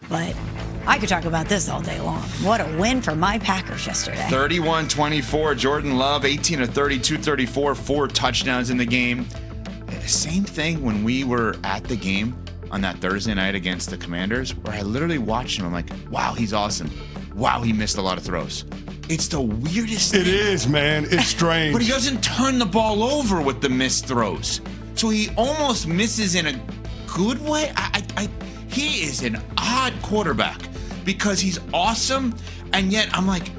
but I could talk about this all day long. What a win for my Packers yesterday. 31-24. Jordan Love, 18 of 30, 234, 4 touchdowns in the game. Same thing when we were at the game on that Thursday night against the Commanders, where I literally watched him. I'm like, wow, he's awesome. Wow, he missed a lot of throws. It's the weirdest thing. It is, man. It's strange. But he doesn't turn the ball over with the missed throws. So he almost misses in a good way. He is an odd quarterback because he's awesome, and yet I'm like,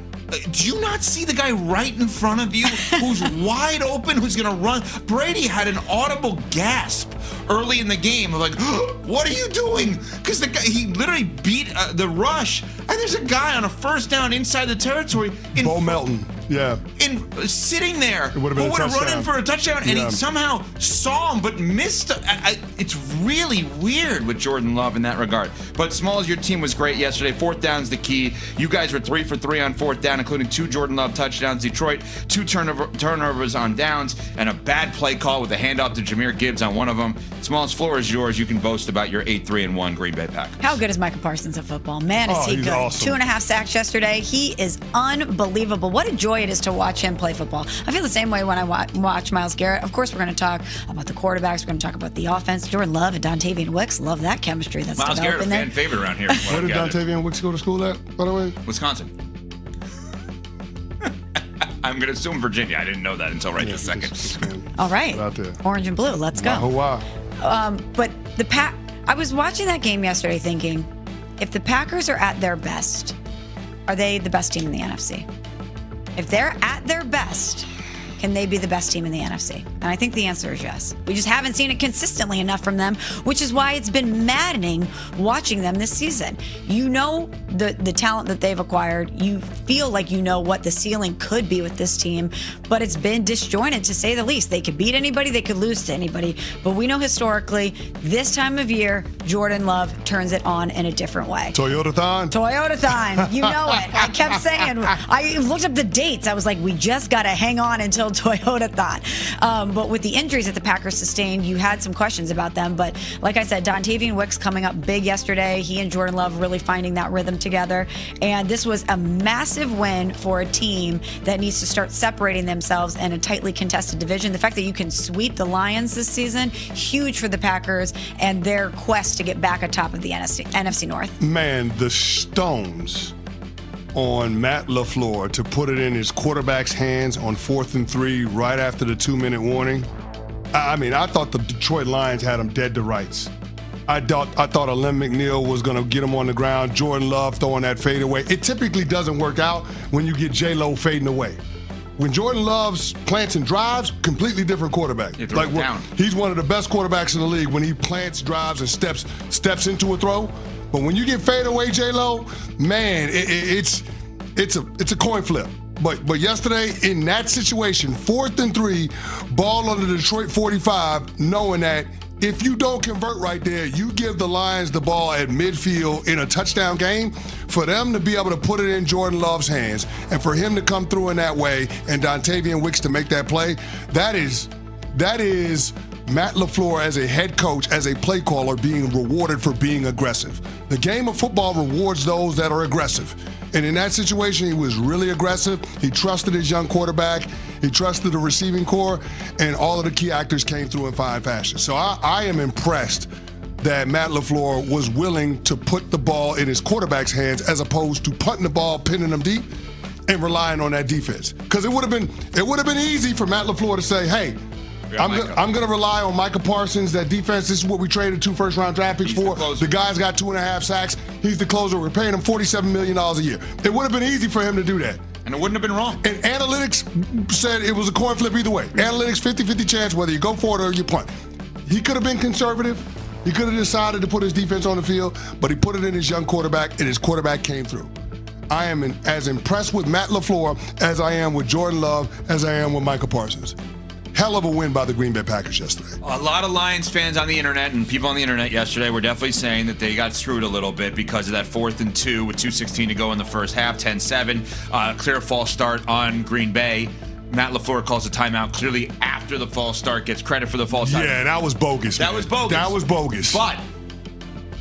do you not see the guy right in front of you who's wide open, who's going to run? Brady had an audible gasp early in the game of like, what are you doing? Because he literally beat the rush, and there's a guy on a first down inside the territory. Bo Melton, yeah. Sitting there who would have run in for a touchdown, and he somehow saw him but missed. It's really weird with Jordan Love in that regard. But Smalls, your team was great yesterday. 4th down's the key. You guys were 3 for 3 on 4th down, including 2 Jordan Love touchdowns. Detroit, 2 turnovers on downs, and a bad play call with a handoff to Jahmyr Gibbs on one of them. Smalls, floor is yours. You can boast about your 8-3-1 Green Bay Packers. How good is Micah Parsons at football? Man, is he good. Awesome. 2.5 sacks yesterday. He is unbelievable. What a joy it is to watch him play football. I feel the same way when I watch Myles Garrett. Of course, we're going to talk about the quarterbacks. We're going to talk about the offense. Jordan Love and Dontavian Wicks. Love that chemistry that's Myles Garrett, a fan favorite around here. Where did Dontavian Wicks go to school at, by the way? Wisconsin. I'm going to assume Virginia. I didn't know that until right this second. All right. Out there. Orange and blue. Let's go. But I was watching that game yesterday thinking, if the Packers are at their best, are they the best team in the NFC? If they're at their best, can they be the best team in the NFC? And I think the answer is yes. We just haven't seen it consistently enough from them, which is why it's been maddening watching them this season. You know the talent that they've acquired. You feel like you know what the ceiling could be with this team, but it's been disjointed to say the least. They could beat anybody, they could lose to anybody, but we know historically this time of year, Jordan Love turns it on in a different way. Toyota-thon. You know it. I kept saying, I looked up the dates. I was like, we just got to hang on until Toyota-thon. But with the injuries that the Packers sustained, you had some questions about them. But like I said, Dontavian Wicks coming up big yesterday. He and Jordan Love really finding that rhythm together. And this was a massive win for a team that needs to start separating themselves in a tightly contested division. The fact that you can sweep the Lions this season, huge for the Packers and their quest to get back atop of the NFC North. Man, the stones on Matt LaFleur to put it in his quarterback's hands on 4th and 3 right after the 2-minute warning. I mean, I thought the Detroit Lions had him dead to rights. I thought Alim McNeil was going to get him on the ground. Jordan Love throwing that fade away. It typically doesn't work out when you get J-Lo fading away. When Jordan Love's plants and drives, completely different quarterback. He's one of the best quarterbacks in the league when he plants, drives, and steps into a throw. But when you get fade away, J-Lo, man, it's a coin flip. But yesterday, in that situation, 4th and 3, ball on the Detroit 45, knowing that if you don't convert right there, you give the Lions the ball at midfield in a touchdown game. For them to be able to put it in Jordan Love's hands and for him to come through in that way and Dontavian Wicks to make that play, that is Matt LaFleur as a head coach, as a play caller, being rewarded for being aggressive. The game of football rewards those that are aggressive. And in that situation, he was really aggressive. He trusted his young quarterback. He trusted the receiving core. And all of the key actors came through in fine fashion. So I am impressed that Matt LaFleur was willing to put the ball in his quarterback's hands as opposed to punting the ball, pinning them deep, and relying on that defense. Because it would have been easy for Matt LaFleur to say, hey, I'm going to rely on Micah Parsons, that defense. This is what we traded 2 first-round draft picks for. The guy's got 2.5 sacks. He's the closer. We're paying him $47 million a year. It would have been easy for him to do that. And it wouldn't have been wrong. And analytics said it was a coin flip either way. Analytics, 50-50 chance whether you go for it or you punt. He could have been conservative. He could have decided to put his defense on the field, but he put it in his young quarterback, and his quarterback came through. I am as impressed with Matt LaFleur as I am with Jordan Love, as I am with Micah Parsons. Hell of a win by the Green Bay Packers yesterday. A lot of Lions fans on the internet and people on the internet yesterday were definitely saying that they got screwed a little bit because of that 4th and 2 with 2:16 to go in the first half, 10-7. Clear false start on Green Bay. Matt LaFleur calls a timeout clearly after the false start, gets credit for the false start. Yeah, that was bogus. That was bogus. That was bogus. But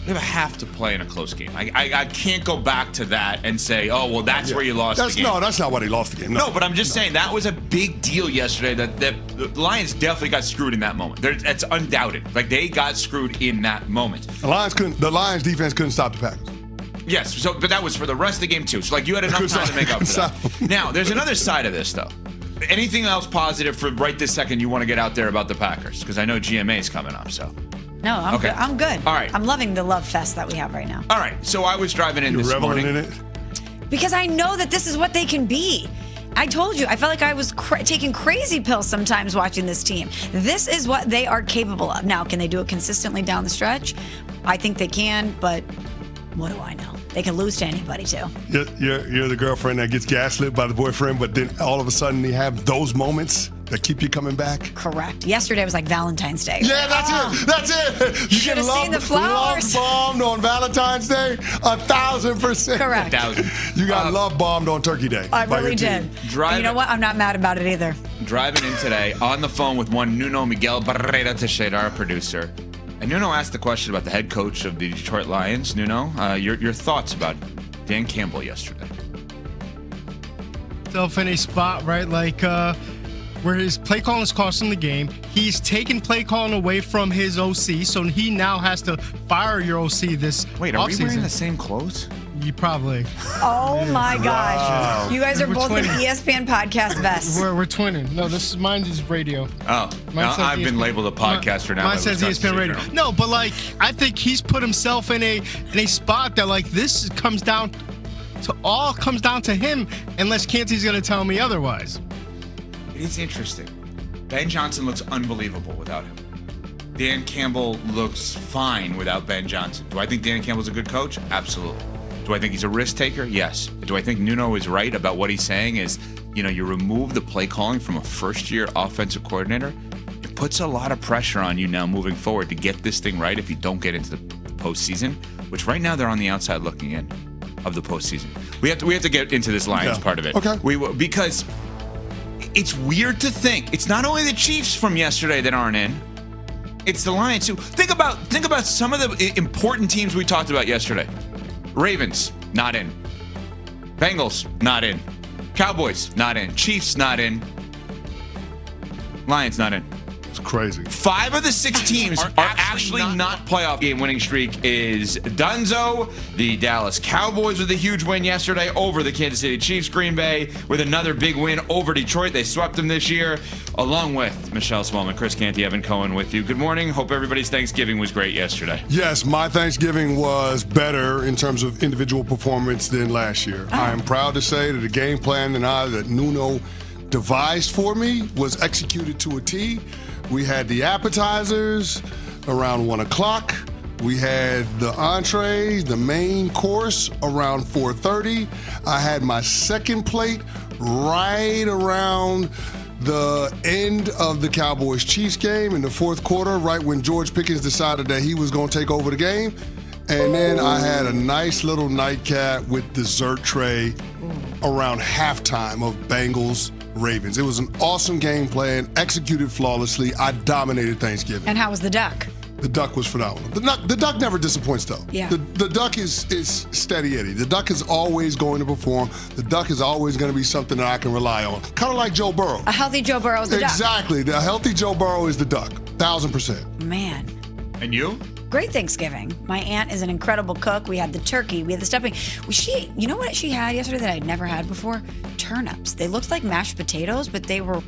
We have a half to play in a close game. I can't go back to that and say, oh, well, that's where you lost the game. No, that's not why they lost the game. No, but I'm just saying that was a big deal yesterday that the Lions definitely got screwed in that moment. It's undoubted. Like, they got screwed in that moment. The Lions defense couldn't stop the Packers. Yes, but that was for the rest of the game, too. So, like, you had enough time to make up for that. Now, there's another side of this, though. Anything else positive for right this second you want to get out there about the Packers? Because I know GMA is coming up, so. No, I'm good. I'm good. All right. I'm loving the love fest that we have right now. All right. So I was driving in this morning. You're reveling in it? Because I know that this is what they can be. I told you, I felt like I was taking crazy pills sometimes watching this team. This is what they are capable of. Now, can they do it consistently down the stretch? I think they can, but what do I know? They can lose to anybody, too. You're the girlfriend that gets gaslit by the boyfriend, but then all of a sudden you have those moments that keep you coming back? Correct. Yesterday was like Valentine's Day. Yeah, that's it. That's it. You should have seen the flowers. Love bombed on Valentine's Day, 1,000%. Correct. 1,000. You got love bombed on Turkey Day. I really did. And you know what? I'm not mad about it either. Driving in today, on the phone with one Nuno Miguel Barrera Teixeira, our producer. And Nuno asked the question about the head coach of the Detroit Lions. Nuno, your thoughts about Dan Campbell yesterday? Self in a spot, right? Like, where his play calling is costing the game. He's taken play calling away from his OC, so he now has to fire your OC this Wait, are we offseason. wearing the same clothes? You probably. Oh my gosh. Wow. You guys are We're both in twinning. ESPN podcast vests. We're twinning. No, mine is radio. Oh, Mine says I've been ESPN. labeled a podcaster now. Mine says ESPN radio. No, but like, I think he's put himself in a spot that like this comes down to him unless Canty's going to tell me otherwise. It's interesting. Ben Johnson looks unbelievable without him. Dan Campbell looks fine without Ben Johnson. Do I think Dan Campbell's a good coach? Absolutely. Do I think he's a risk taker? Yes. Do I think Nuno is right about what he's saying is, you remove the play calling from a first-year offensive coordinator, it puts a lot of pressure on you now moving forward to get this thing right if you don't get into the postseason, which right now they're on the outside looking in of the postseason. We have to get into this Lions part of it. Okay. Because it's weird to think it's not only the Chiefs from yesterday that aren't in, it's the Lions too. Think about some of the important teams we talked about yesterday. Ravens, not in. Bengals, not in. Cowboys, not in. Chiefs, not in. Lions, not in. It's crazy. 5 of the 6 teams are actually not playoff game winning streak is Dunzo. The Dallas Cowboys with a huge win yesterday over the Kansas City Chiefs. Green Bay with another big win over Detroit. They swept them this year, along with Michelle Smallman, Chris Canty, Evan Cohen with you. Good morning. Hope everybody's Thanksgiving was great yesterday. Yes, my Thanksgiving was better in terms of individual performance than last year. I am proud to say that the game plan that Nuno devised for me was executed to a T. We had the appetizers around 1 o'clock. We had the entrees, the main course around 4:30. I had my second plate right around the end of the Cowboys-Chiefs game in the fourth quarter, right when George Pickens decided that he was going to take over the game. And then I had a nice little nightcap with dessert tray around halftime of Bengals-Ravens. It was an awesome game plan, executed flawlessly. I dominated Thanksgiving. And how was the duck? The duck was phenomenal. The duck never disappoints, though. Yeah. The duck is steady Eddie. The duck is always going to perform. The duck is always going to be something that I can rely on. Kind of like Joe Burrow. A healthy Joe Burrow is the duck. Exactly. The healthy Joe Burrow is the duck. 1,000%. Man. And you? Great Thanksgiving. My aunt is an incredible cook. We had the turkey. We had the stuffing. You know what she had yesterday that I'd never had before? Turnips. They looked like mashed potatoes, but they were